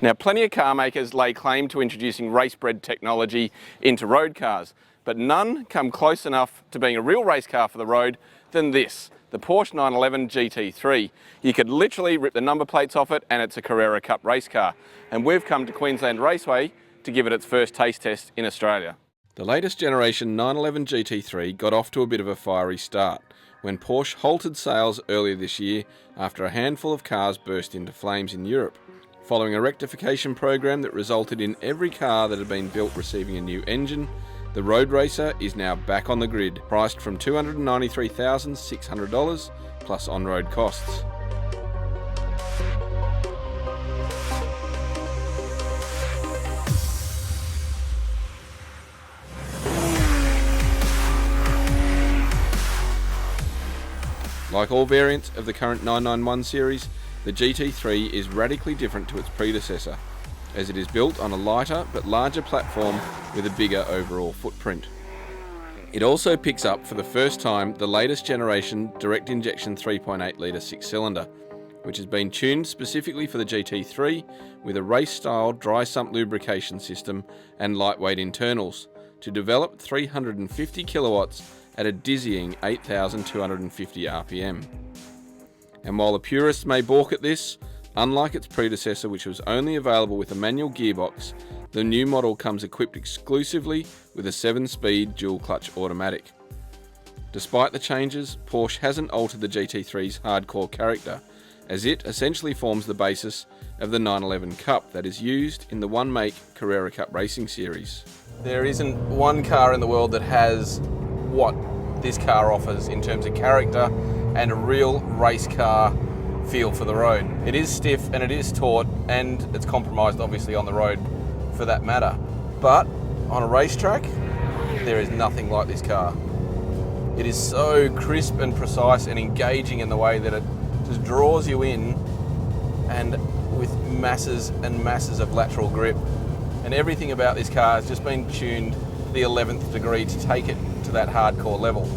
Now, plenty of car makers lay claim to introducing race-bred technology into road cars, but none come close enough to being a real race car for the road than this, the Porsche 911 GT3. You could literally rip the number plates off it and it's a Carrera Cup race car. And we've come to Queensland Raceway to give it its first taste test in Australia. The latest generation 911 GT3 got off to a bit of a fiery start when Porsche halted sales earlier this year after a handful of cars burst into flames in Europe. Following a rectification program that resulted in every car that had been built receiving a new engine, the road racer is now back on the grid, priced from $293,600 plus on-road costs. Like all variants of the current 991 series, the GT3 is radically different to its predecessor, as it is built on a lighter but larger platform with a bigger overall footprint. It also picks up for the first time the latest generation direct injection 3.8 litre 6-cylinder, which has been tuned specifically for the GT3 with a race-style dry sump lubrication system and lightweight internals to develop 350 kilowatts at a dizzying 8,250 RPM. And while the purists may balk at this, unlike its predecessor, which was only available with a manual gearbox, the new model comes equipped exclusively with a 7-speed dual-clutch automatic. Despite the changes, Porsche hasn't altered the GT3's hardcore character, as it essentially forms the basis of the 911 Cup that is used in the one-make Carrera Cup racing series. There isn't one car in the world that has what this car offers in terms of character and a real race car feel for the road. It is stiff and it is taut and it's compromised obviously on the road for that matter. But on a racetrack, there is nothing like this car. It is so crisp and precise and engaging in the way that it just draws you in, and with masses and masses of lateral grip. And everything about this car has just been tuned to the 11th degree to take it to that hardcore level.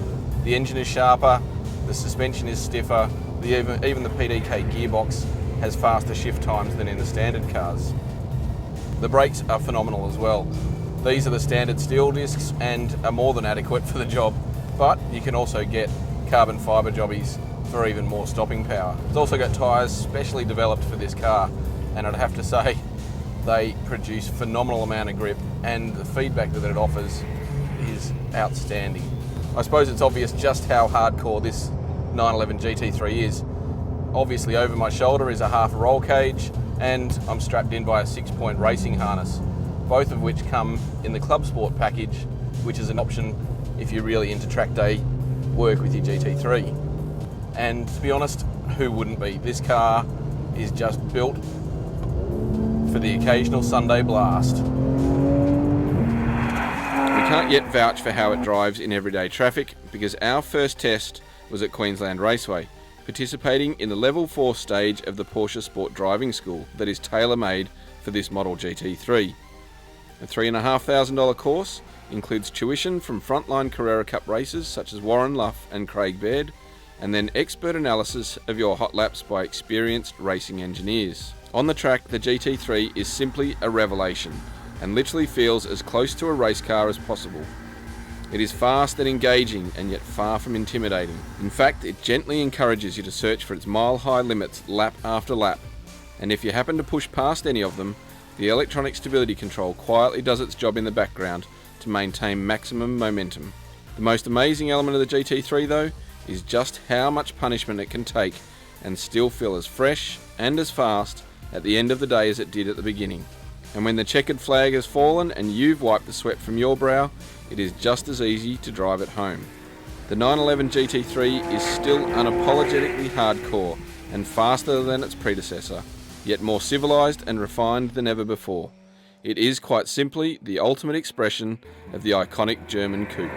The engine is sharper, the suspension is stiffer, even the PDK gearbox has faster shift times than in the standard cars. The brakes are phenomenal as well. These are the standard steel discs and are more than adequate for the job, but you can also get carbon fibre jobbies for even more stopping power. It's also got tyres specially developed for this car, and I'd have to say they produce phenomenal amount of grip, and the feedback that it offers is outstanding. I suppose it's obvious just how hardcore this 911 GT3 is. Obviously over my shoulder is a half roll cage and I'm strapped in by a 6-point racing harness, both of which come in the Club Sport package, which is an option if you're really into track day work with your GT3. And to be honest, who wouldn't be? This car is just built for the occasional Sunday blast. We can't yet vouch for how it drives in everyday traffic because our first test was at Queensland Raceway, participating in the Level 4 stage of the Porsche Sport Driving School that is tailor-made for this model GT3. A $3,500 course includes tuition from frontline Carrera Cup racers such as Warren Luff and Craig Baird, and then expert analysis of your hot laps by experienced racing engineers. On the track, the GT3 is simply a revelation and literally feels as close to a race car as possible. It is fast and engaging and yet far from intimidating. In fact, it gently encourages you to search for its mile-high limits lap after lap. And if you happen to push past any of them, the electronic stability control quietly does its job in the background to maintain maximum momentum. The most amazing element of the GT3 though is just how much punishment it can take and still feel as fresh and as fast at the end of the day as it did at the beginning. And when the checkered flag has fallen and you've wiped the sweat from your brow, it is just as easy to drive it home. The 911 GT3 is still unapologetically hardcore and faster than its predecessor, yet more civilised and refined than ever before. It is quite simply the ultimate expression of the iconic German coupe.